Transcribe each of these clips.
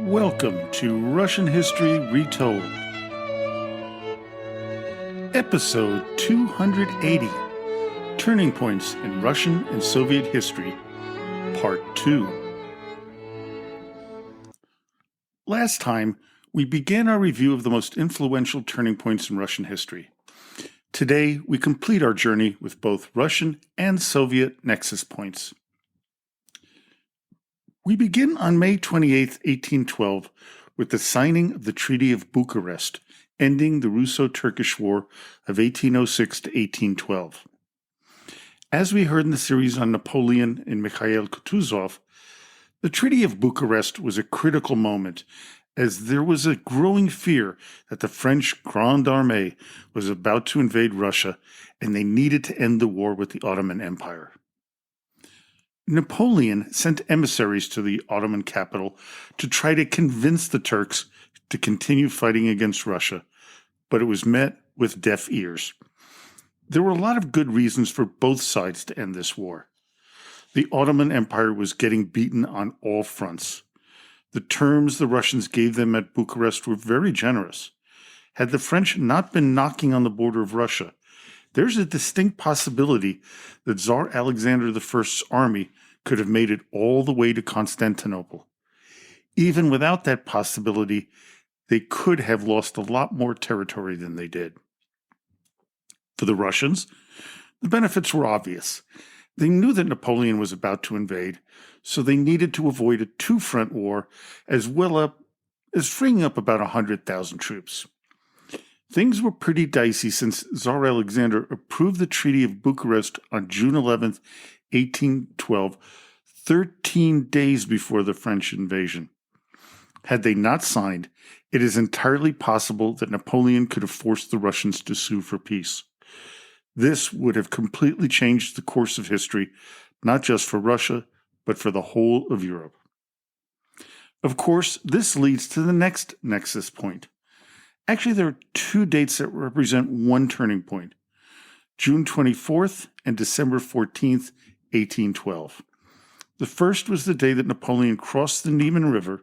Welcome to Russian History Retold, Episode 280, Turning Points in Russian and Soviet History, Part 2. Last time, we began our review of the most influential turning points in Russian history. Today, we complete our journey with both Russian and Soviet nexus points. We begin on May 28, 1812, with the signing of the Treaty of Bucharest, ending the Russo-Turkish War of 1806 to 1812. As we heard in the series on Napoleon and Mikhail Kutuzov, the Treaty of Bucharest was a critical moment, as there was a growing fear that the French Grande Armée was about to invade Russia, and they needed to end the war with the Ottoman Empire. Napoleon sent emissaries to the Ottoman capital to try to convince the Turks to continue fighting against Russia, but it was met with deaf ears. There were a lot of good reasons for both sides to end this war. The Ottoman Empire was getting beaten on all fronts. The terms the Russians gave them at Bucharest were very generous. Had the French not been knocking on the border of Russia, there's a distinct possibility that Tsar Alexander I's army could have made it all the way to Constantinople. Even without that possibility, they could have lost a lot more territory than they did. For the Russians, the benefits were obvious. They knew that Napoleon was about to invade, so they needed to avoid a two-front war as well as freeing up about 100,000 troops. Things were pretty dicey since Tsar Alexander approved the Treaty of Bucharest on June 11, 1812, 13 days before the French invasion. Had they not signed, it is entirely possible that Napoleon could have forced the Russians to sue for peace. This would have completely changed the course of history, not just for Russia, but for the whole of Europe. Of course, this leads to the next nexus point. Actually, there are two dates that represent one turning point: June 24th and December 14th, 1812. The first was the day that Napoleon crossed the Niemen River,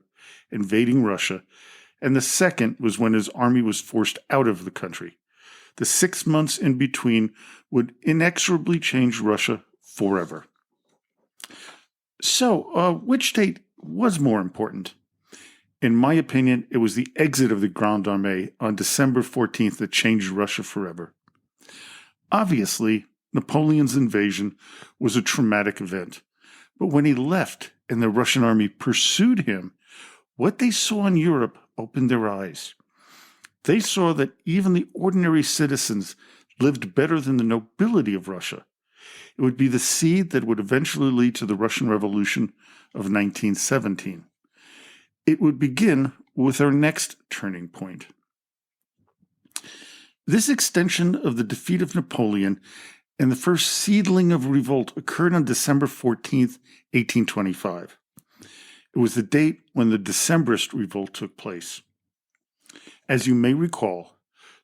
invading Russia, and the second was when his army was forced out of the country. The 6 months in between would inexorably change Russia forever. So, which date was more important? In my opinion, it was the exit of the Grande Armée on December 14th that changed Russia forever. Obviously, Napoleon's invasion was a traumatic event, but when he left and the Russian army pursued him, what they saw in Europe opened their eyes. They saw that even the ordinary citizens lived better than the nobility of Russia. It would be the seed that would eventually lead to the Russian Revolution of 1917. It would begin with our next turning point. This extension of the defeat of Napoleon and the first seedling of revolt occurred on December 14th, 1825. It was the date when the Decembrist revolt took place. As you may recall,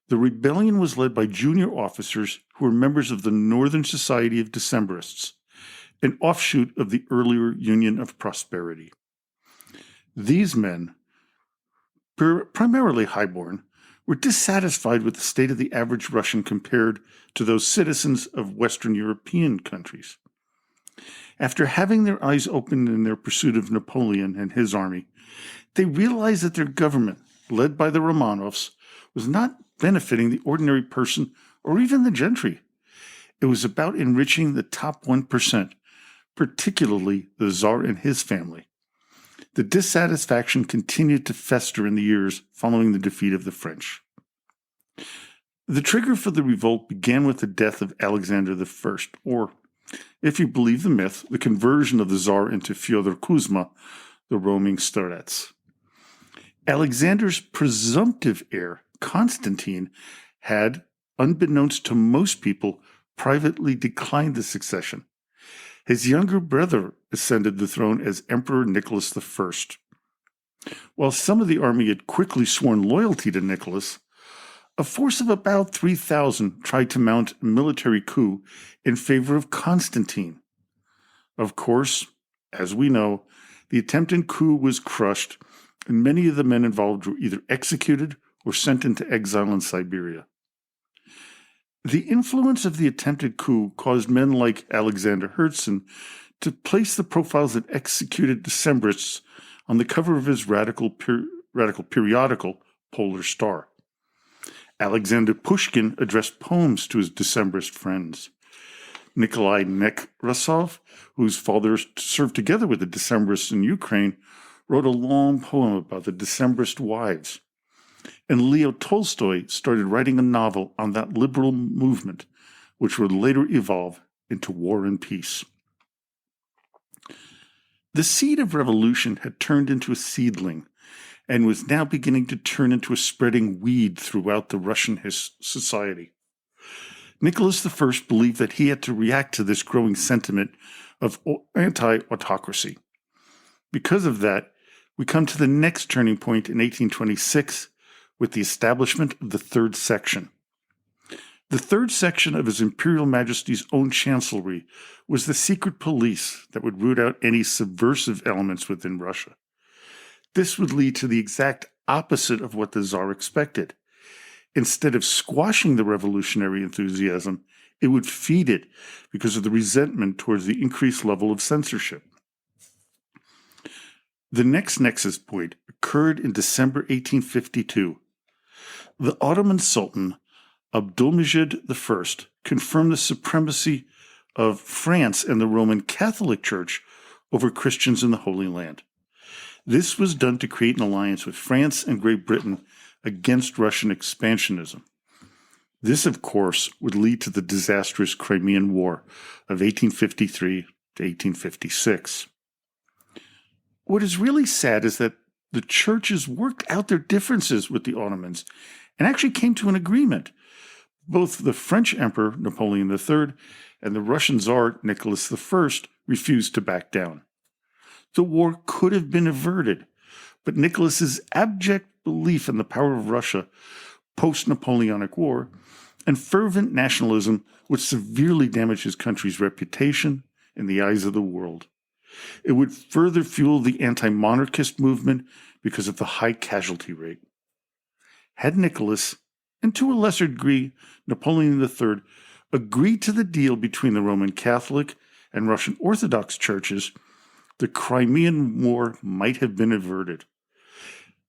the rebellion was led by junior officers who were members of the Northern Society of Decembrists, an offshoot of the earlier Union of Prosperity. These men, primarily highborn, were dissatisfied with the state of the average Russian compared to those citizens of Western European countries. After having their eyes opened in their pursuit of Napoleon and his army, they realized that their government, led by the Romanovs, was not benefiting the ordinary person or even the gentry. It was about enriching the top 1%, particularly the Tsar and his family. The dissatisfaction continued to fester in the years following the defeat of the French. The trigger for the revolt began with the death of Alexander I, or, if you believe the myth, the conversion of the Tsar into Fyodor Kuzma, the roaming starets. Alexander's presumptive heir, Constantine, had, unbeknownst to most people, privately declined the succession. His younger brother ascended the throne as Emperor Nicholas I. While some of the army had quickly sworn loyalty to Nicholas, a force of about 3,000 tried to mount a military coup in favor of Constantine. Of course, as we know, the attempted coup was crushed and many of the men involved were either executed or sent into exile in Siberia. The influence of the attempted coup caused men like Alexander Herzen to place the profiles of executed Decembrists on the cover of his radical periodical, Polar Star. Alexander Pushkin addressed poems to his Decembrist friends. Nikolai Nekrasov, whose father served together with the Decembrists in Ukraine, wrote a long poem about the Decembrist wives. And Leo Tolstoy started writing a novel on that liberal movement, which would later evolve into War and Peace. The seed of revolution had turned into a seedling and was now beginning to turn into a spreading weed throughout the Russian society. Nicholas I believed that he had to react to this growing sentiment of anti-autocracy. Because of that, we come to the next turning point in 1826 with the establishment of the Third Section. The Third Section of His Imperial Majesty's own chancellery was the secret police that would root out any subversive elements within Russia. This would lead to the exact opposite of what the Tsar expected. Instead of squashing the revolutionary enthusiasm, it would feed it because of the resentment towards the increased level of censorship. The next nexus point occurred in December 1852. The Ottoman Sultan, Abdülmecid I, confirmed the supremacy of France and the Roman Catholic Church over Christians in the Holy Land. This was done to create an alliance with France and Great Britain against Russian expansionism. This, of course, would lead to the disastrous Crimean War of 1853 to 1856. What is really sad is that the churches worked out their differences with the Ottomans and actually came to an agreement. Both the French Emperor, Napoleon III, and the Russian Tsar, Nicholas I, refused to back down. The war could have been averted, but Nicholas's abject belief in the power of Russia post-Napoleonic War and fervent nationalism would severely damage his country's reputation in the eyes of the world. It would further fuel the anti-monarchist movement because of the high casualty rate. Had Nicholas, and to a lesser degree Napoleon III, agreed to the deal between the Roman Catholic and Russian Orthodox churches, the Crimean War might have been averted.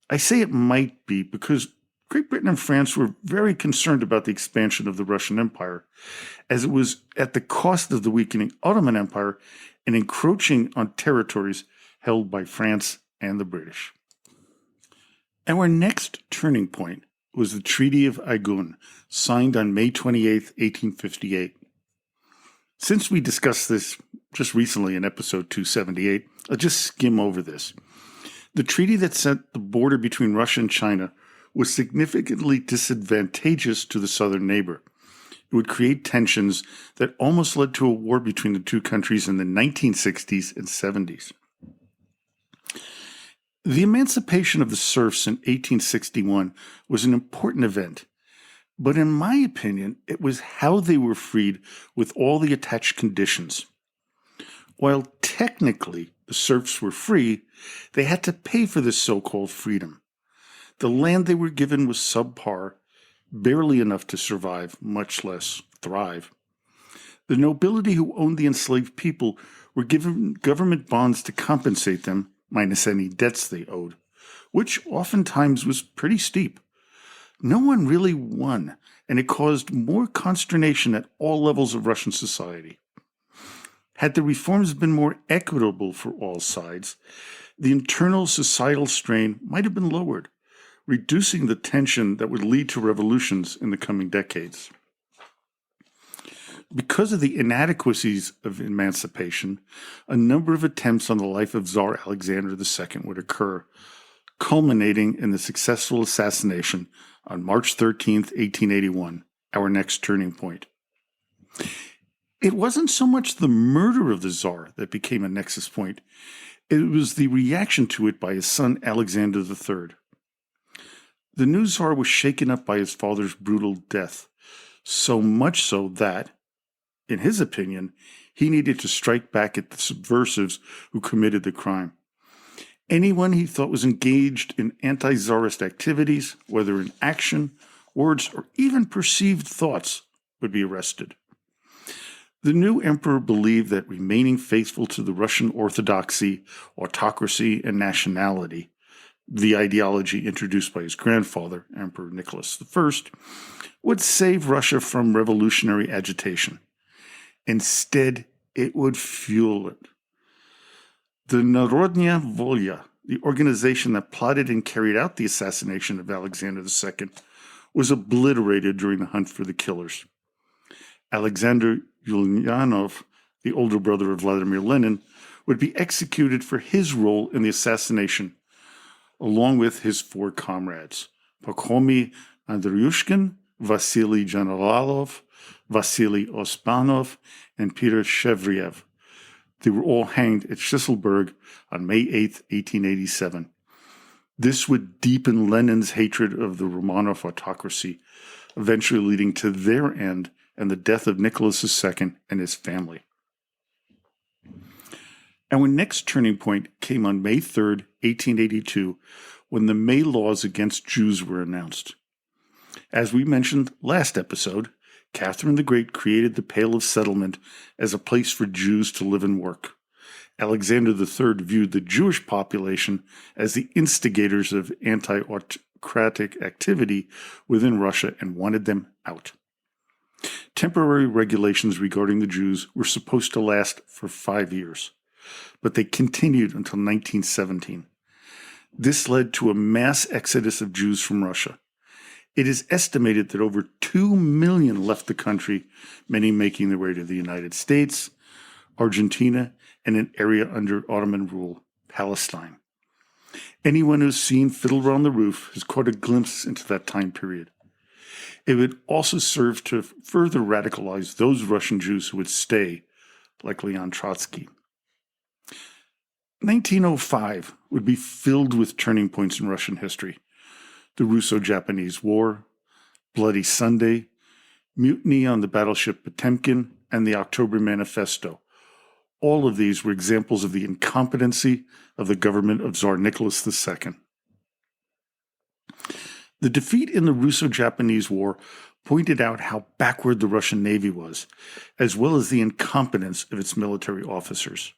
I say it might be because Great Britain and France were very concerned about the expansion of the Russian Empire, as it was at the cost of the weakening Ottoman Empire and encroaching on territories held by France and the British. Our next turning point was the Treaty of Aigun, signed on May 28, 1858. Since we discussed this just recently in episode 278, I'll just skim over this. The treaty that set the border between Russia and China was significantly disadvantageous to the southern neighbor. It would create tensions that almost led to a war between the two countries in the 1960s and 70s. The emancipation of the serfs in 1861 was an important event, but in my opinion, it was how they were freed with all the attached conditions. While technically the serfs were free, they had to pay for this so-called freedom. The land they were given was subpar, barely enough to survive, much less thrive. The nobility who owned the enslaved people were given government bonds to compensate them, minus any debts they owed, which oftentimes was pretty steep. No one really won, and it caused more consternation at all levels of Russian society. Had the reforms been more equitable for all sides, the internal societal strain might have been lowered, reducing the tension that would lead to revolutions in the coming decades. Because of the inadequacies of emancipation, a number of attempts on the life of Tsar Alexander II would occur, culminating in the successful assassination on March 13, 1881, our next turning point. It wasn't so much the murder of the Tsar that became a nexus point, it was the reaction to it by his son Alexander III. The new Tsar was shaken up by his father's brutal death, so much so that, in his opinion, he needed to strike back at the subversives who committed the crime. Anyone he thought was engaged in anti-Tsarist activities, whether in action, words, or even perceived thoughts, would be arrested. The new emperor believed that remaining faithful to the Russian orthodoxy, autocracy, and nationality, the ideology introduced by his grandfather, Emperor Nicholas I, would save Russia from revolutionary agitation. Instead, it would fuel it. The Narodnya Volya, the organization that plotted and carried out the assassination of Alexander II, was obliterated during the hunt for the killers. Alexander Ulyanov, the older brother of Vladimir Lenin, would be executed for his role in the assassination, along with his 4 comrades, Pakhomy Andriushkin, Vasily Generalov, Vasily Osmanov, and Peter Shevriev. They were all hanged at Shlisselburg on May 8, 1887. This would deepen Lenin's hatred of the Romanov autocracy, eventually leading to their end and the death of Nicholas II and his family. Our next turning point came on May 3, 1882, when the May laws against Jews were announced. As we mentioned last episode, Catherine the Great created the Pale of Settlement as a place for Jews to live and work. Alexander III viewed the Jewish population as the instigators of anti-autocratic activity within Russia and wanted them out. Temporary regulations regarding the Jews were supposed to last for 5 years, but they continued until 1917. This led to a mass exodus of Jews from Russia. It is estimated that over 2 million left the country, many making their way to the United States, Argentina, and an area under Ottoman rule, Palestine. Anyone who's seen Fiddler on the Roof has caught a glimpse into that time period. It would also serve to further radicalize those Russian Jews who would stay, like Leon Trotsky. 1905 would be filled with turning points in Russian history. The Russo-Japanese War, Bloody Sunday, mutiny on the battleship Potemkin, and the October Manifesto. All of these were examples of the incompetency of the government of Tsar Nicholas II. The defeat in the Russo-Japanese War pointed out how backward the Russian Navy was, as well as the incompetence of its military officers.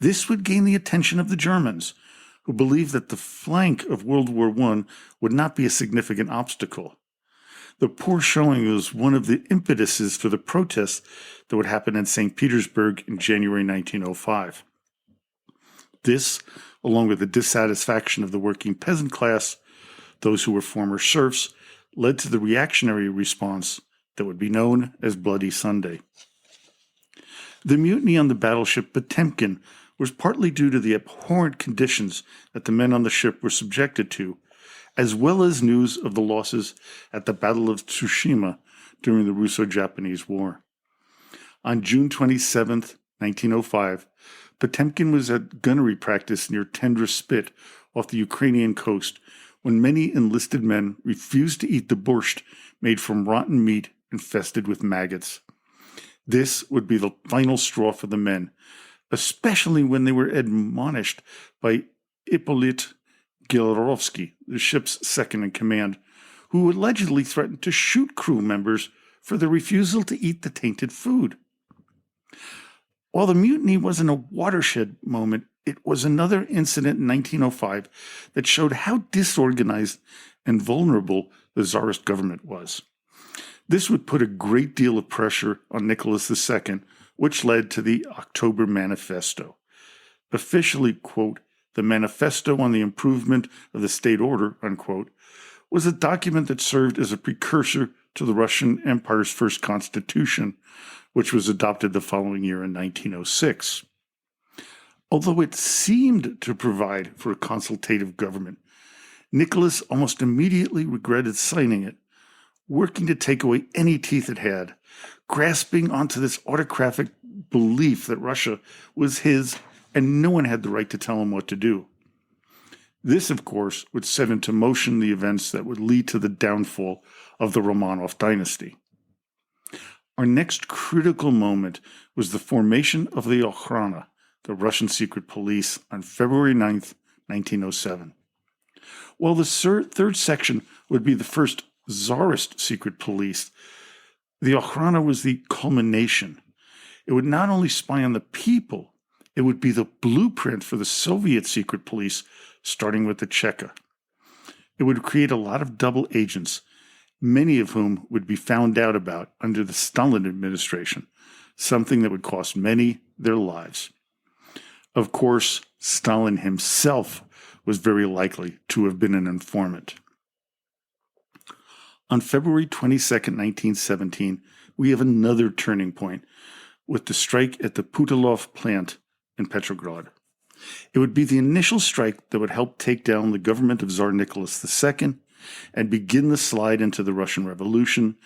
This would gain the attention of the Germans, who believed that the flank of World War I would not be a significant obstacle. The poor showing was one of the impetuses for the protests that would happen in St. Petersburg in January 1905. This, along with the dissatisfaction of the working peasant class, those who were former serfs, led to the reactionary response that would be known as Bloody Sunday. The mutiny on the battleship Potemkin was partly due to the abhorrent conditions that the men on the ship were subjected to, as well as news of the losses at the Battle of Tsushima during the Russo-Japanese War. On June 27, 1905, Potemkin was at gunnery practice near Tendra Spit off the Ukrainian coast when many enlisted men refused to eat the borscht made from rotten meat infested with maggots. This would be the final straw for the men, especially when they were admonished by Ippolit Galerovsky, the ship's second-in-command, who allegedly threatened to shoot crew members for their refusal to eat the tainted food. While the mutiny wasn't a watershed moment, it was another incident in 1905 that showed how disorganized and vulnerable the Tsarist government was. This would put a great deal of pressure on Nicholas II, which led to the October Manifesto. Officially, quote, the Manifesto on the Improvement of the State Order, unquote, was a document that served as a precursor to the Russian Empire's first constitution, which was adopted the following year in 1906. Although it seemed to provide for a consultative government, Nicholas almost immediately regretted signing it, working to take away any teeth it had, grasping onto this autocratic belief that Russia was his and no one had the right to tell him what to do. This, of course, would set into motion the events that would lead to the downfall of the Romanov dynasty. Our next critical moment was the formation of the Okhrana, the Russian secret police, on February 9th, 1907. While the third section would be the first Tsarist secret police, the Okhrana was the culmination. It would not only spy on the people, it would be the blueprint for the Soviet secret police, starting with the Cheka. It would create a lot of double agents, many of whom would be found out about under the Stalin administration, something that would cost many their lives. Of course, Stalin himself was very likely to have been an informant. On February 22, 1917, we have another turning point with the strike at the Putilov plant in Petrograd. It would be the initial strike that would help take down the government of Tsar Nicholas II and begin the slide into the Russian Revolution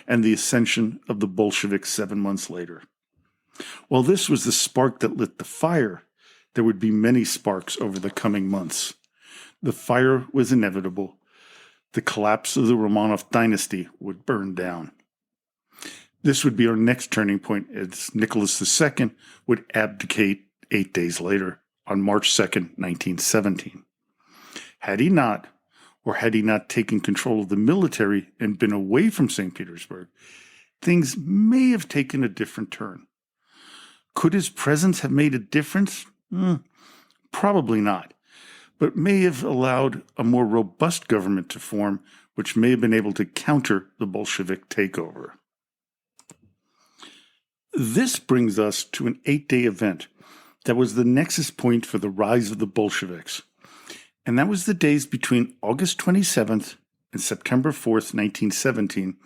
and the ascension of the Bolsheviks 7 months later. While this was the spark that lit the fire, there would be many sparks over the coming months. The fire was inevitable. The collapse of the Romanov dynasty would burn down. This would be our next turning point as Nicholas II would abdicate 8 days later on March 2, 1917. Had he not taken control of the military and been away from St. Petersburg, things may have taken a different turn. Could his presence have made a difference? Probably not, but may have allowed a more robust government to form, which may have been able to counter the Bolshevik takeover. This brings us to an 8-day event that was the nexus point for the rise of the Bolsheviks, and that was the days between August 27th and September 4th, 1917,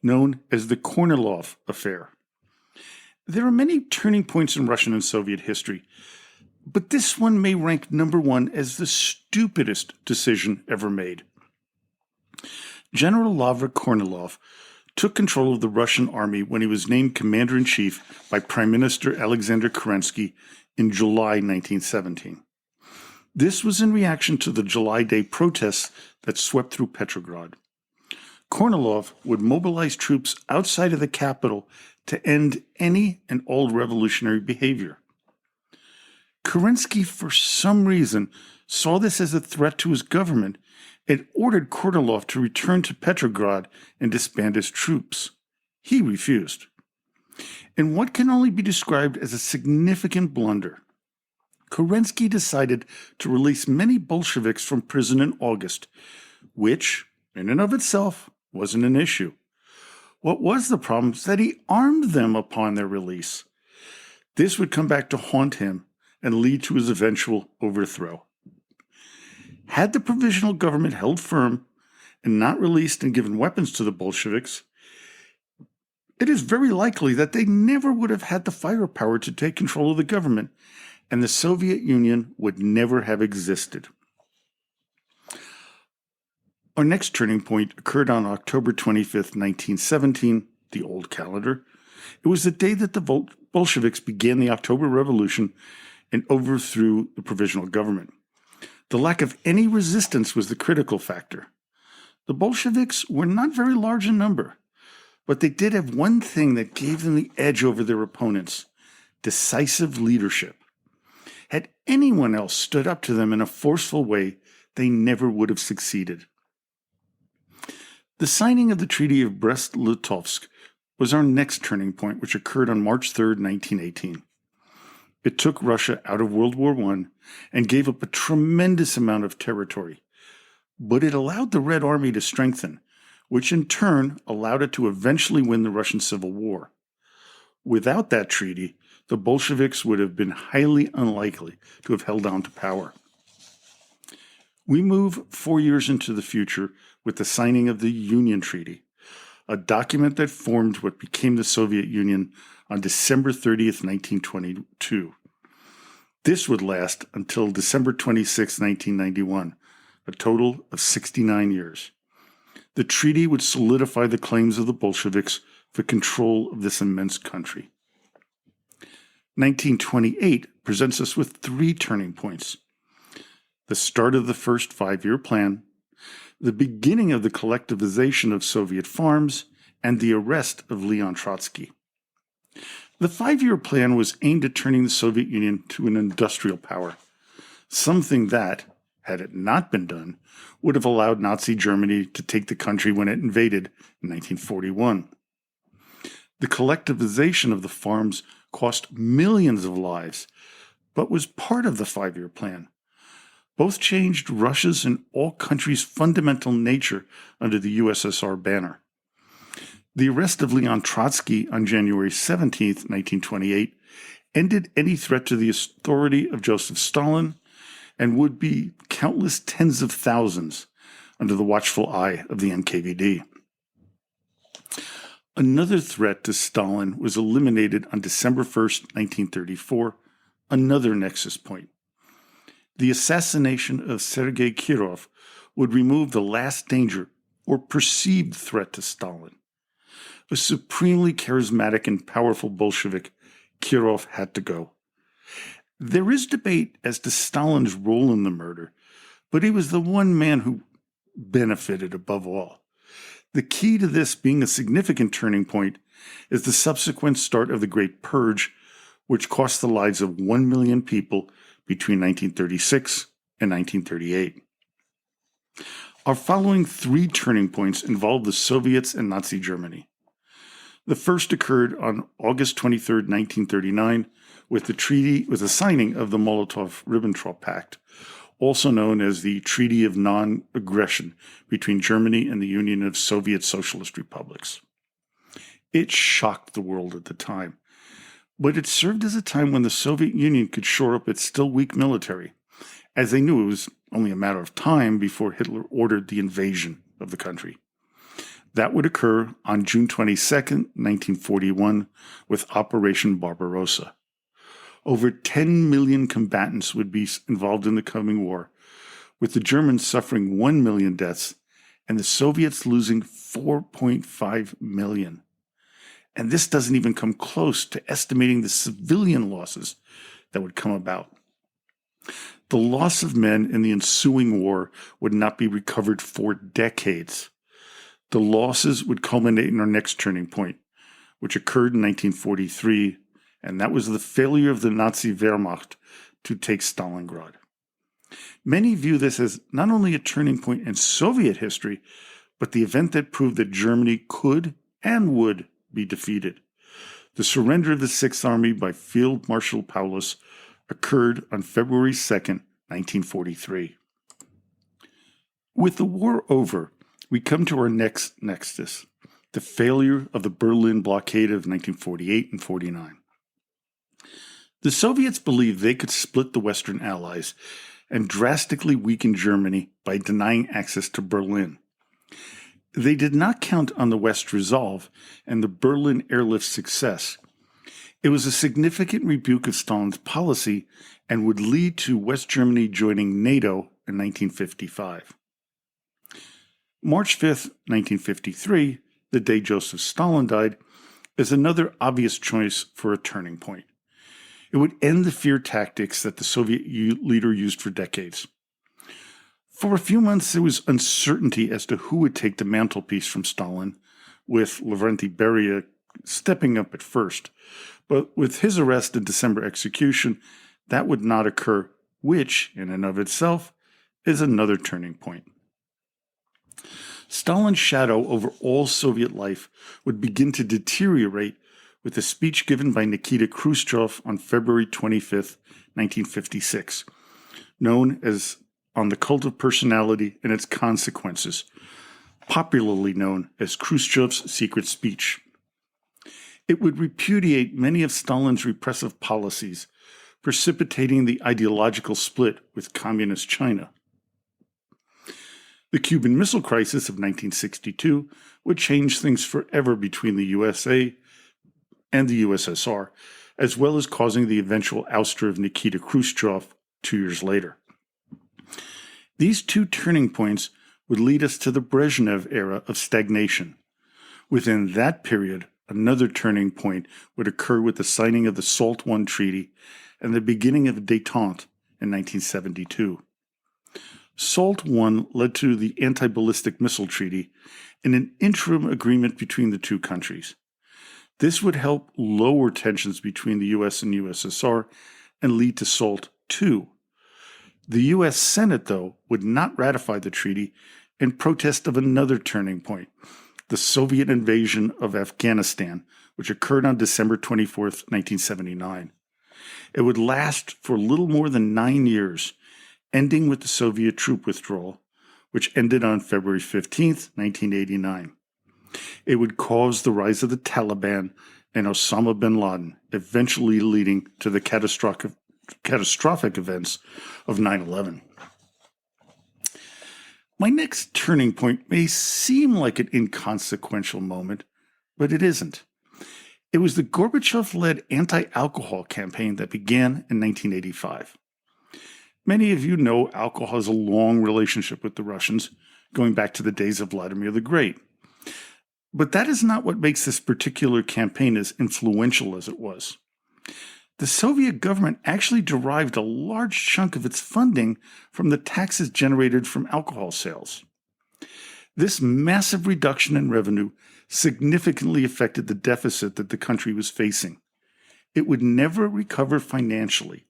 known as the Kornilov Affair. There are many turning points in Russian and Soviet history, but this one may rank number one as the stupidest decision ever made. General Lavra Kornilov took control of the Russian army when he was named commander-in-chief by Prime Minister Alexander Kerensky in July 1917. This was in reaction to the July Day protests that swept through Petrograd. Kornilov would mobilize troops outside of the capital to end any and all revolutionary behavior. Kerensky, for some reason, saw this as a threat to his government and ordered Kornilov to return to Petrograd and disband his troops. He refused. In what can only be described as a significant blunder, Kerensky decided to release many Bolsheviks from prison in August, which, in and of itself, wasn't an issue. What was the problem is that he armed them upon their release. This would come back to haunt him and lead to his eventual overthrow. Had the provisional government held firm and not released and given weapons to the Bolsheviks, it is very likely that they never would have had the firepower to take control of the government, and the Soviet Union would never have existed. Our next turning point occurred on October 25th, 1917, the old calendar. It was the day that the Bolsheviks began the October Revolution and overthrew the provisional government. The lack of any resistance was the critical factor. The Bolsheviks were not very large in number, but they did have one thing that gave them the edge over their opponents: decisive leadership. Had anyone else stood up to them in a forceful way, they never would have succeeded. The signing of the Treaty of Brest-Litovsk was our next turning point, which occurred on March 3, 1918. It took Russia out of World War I and gave up a tremendous amount of territory, but it allowed the Red Army to strengthen, which in turn allowed it to eventually win the Russian Civil War. Without that treaty, the Bolsheviks would have been highly unlikely to have held on to power. We move 4 years into the future with the signing of the Union Treaty, a document that formed what became the Soviet Union on December 30th, 1922. This would last until December 26, 1991, a total of 69 years. The treaty would solidify the claims of the Bolsheviks for control of this immense country. 1928 presents us with 3 turning points: the start of the first 5-year plan, the beginning of the collectivization of Soviet farms, and the arrest of Leon Trotsky. The 5-year plan was aimed at turning the Soviet Union to an industrial power, something that, had it not been done, would have allowed Nazi Germany to take the country when it invaded in 1941. The collectivization of the farms cost millions of lives, but was part of the 5-year plan. Both changed Russia's and all countries' fundamental nature under the USSR banner. The arrest of Leon Trotsky on January 17, 1928, ended any threat to the authority of Joseph Stalin and would be countless tens of thousands under the watchful eye of the NKVD. Another threat to Stalin was eliminated on December 1, 1934, another nexus point. The assassination of Sergei Kirov would remove the last danger or perceived threat to Stalin. A supremely charismatic and powerful Bolshevik, Kirov had to go. There is debate as to Stalin's role in the murder, but he was the one man who benefited above all. The key to this being a significant turning point is the subsequent start of the Great Purge, which cost the lives of 1 million people between 1936 and 1938. Our following 3 turning points involved the Soviets and Nazi Germany. The first occurred on August 23, 1939, with the signing of the Molotov-Ribbentrop Pact, also known as the Treaty of Non-Aggression between Germany and the Union of Soviet Socialist Republics. It shocked the world at the time, but it served as a time when the Soviet Union could shore up its still weak military, as they knew it was only a matter of time before Hitler ordered the invasion of the country. That would occur on June 22, 1941, with Operation Barbarossa. Over 10 million combatants would be involved in the coming war, with the Germans suffering 1 million deaths and the Soviets losing 4.5 million. And this doesn't even come close to estimating the civilian losses that would come about. The loss of men in the ensuing war would not be recovered for decades. The losses would culminate in our next turning point, which occurred in 1943, and that was the failure of the Nazi Wehrmacht to take Stalingrad. Many view this as not only a turning point in Soviet history, but the event that proved that Germany could and would be defeated. The surrender of the Sixth Army by Field Marshal Paulus occurred on February 2, 1943. With the war over, we come to our next nexus, the failure of the Berlin blockade of 1948 and 49. The Soviets believed they could split the Western Allies and drastically weaken Germany by denying access to Berlin. They did not count on the West's resolve and the Berlin airlift's success. It was a significant rebuke of Stalin's policy and would lead to West Germany joining NATO in 1955. March 5, 1953, the day Joseph Stalin died, is another obvious choice for a turning point. It would end the fear tactics that the Soviet leader used for decades. For a few months, there was uncertainty as to who would take the mantelpiece from Stalin, with Lavrenti Beria stepping up at first. But with his arrest and December execution, that would not occur, which, in and of itself, is another turning point. Stalin's shadow over all Soviet life would begin to deteriorate with a speech given by Nikita Khrushchev on February 25, 1956, known as On the Cult of Personality and Its Consequences, popularly known as Khrushchev's secret speech. It would repudiate many of Stalin's repressive policies, precipitating the ideological split with Communist China. The Cuban Missile Crisis of 1962 would change things forever between the USA and the USSR, as well as causing the eventual ouster of Nikita Khrushchev 2 years later. These 2 turning points would lead us to the Brezhnev era of stagnation. Within that period, another turning point would occur with the signing of the SALT I Treaty and the beginning of détente in 1972. SALT I led to the Anti-Ballistic Missile Treaty and an interim agreement between the 2 countries. This would help lower tensions between the US and USSR and lead to SALT II. The U.S. Senate, though, would not ratify the treaty in protest of another turning point, the Soviet invasion of Afghanistan, which occurred on December 24, 1979. It would last for little more than 9 years, ending with the Soviet troop withdrawal, which ended on February 15, 1989. It would cause the rise of the Taliban and Osama bin Laden, eventually leading to the catastrophic events of 9/11. My next turning point may seem like an inconsequential moment, but it isn't. It was the Gorbachev-led anti-alcohol campaign that began in 1985. Many of you know alcohol has a long relationship with the Russians, going back to the days of Vladimir the Great. But that is not what makes this particular campaign as influential as it was. The Soviet government actually derived a large chunk of its funding from the taxes generated from alcohol sales. This massive reduction in revenue significantly affected the deficit that the country was facing. It would never recover financially.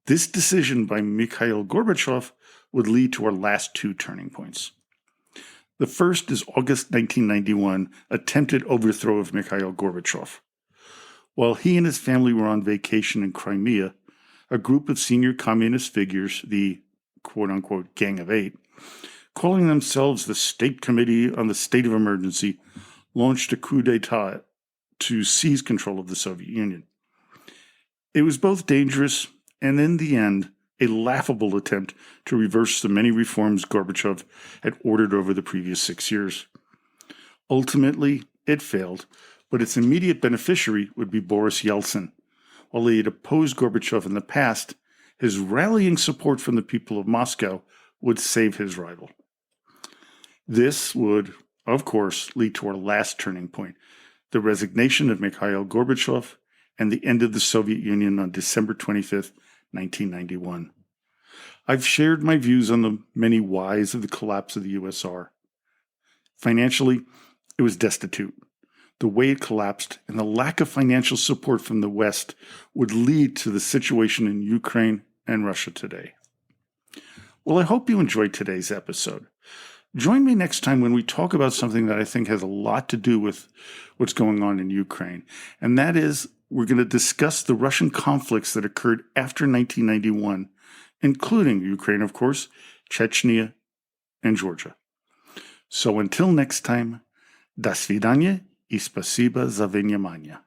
This decision by Mikhail Gorbachev would lead to our last two turning points. The first is August 1991 attempted overthrow of Mikhail Gorbachev. While he and his family were on vacation in Crimea, a group of senior communist figures, the quote-unquote Gang of Eight, calling themselves the State Committee on the State of Emergency, launched a coup d'etat to seize control of the Soviet Union. It was both dangerous and, in the end, a laughable attempt to reverse the many reforms Gorbachev had ordered over the previous 6 years. Ultimately, it failed, but its immediate beneficiary would be Boris Yeltsin. While he had opposed Gorbachev in the past, his rallying support from the people of Moscow would save his rival. This would, of course, lead to our last turning point, the resignation of Mikhail Gorbachev and the end of the Soviet Union on December 25th, 1991. I've shared my views on the many whys of the collapse of the USSR. Financially, it was destitute. The way it collapsed and the lack of financial support from the West would lead to the situation in Ukraine and Russia today. Well, I hope you enjoyed today's episode. Join me next time when we talk about something that I think has a lot to do with what's going on in Ukraine, and that is we're going to discuss the Russian conflicts that occurred after 1991, including Ukraine, of course, Chechnya, and Georgia. So until next time, до свидания и спасибо за внимание.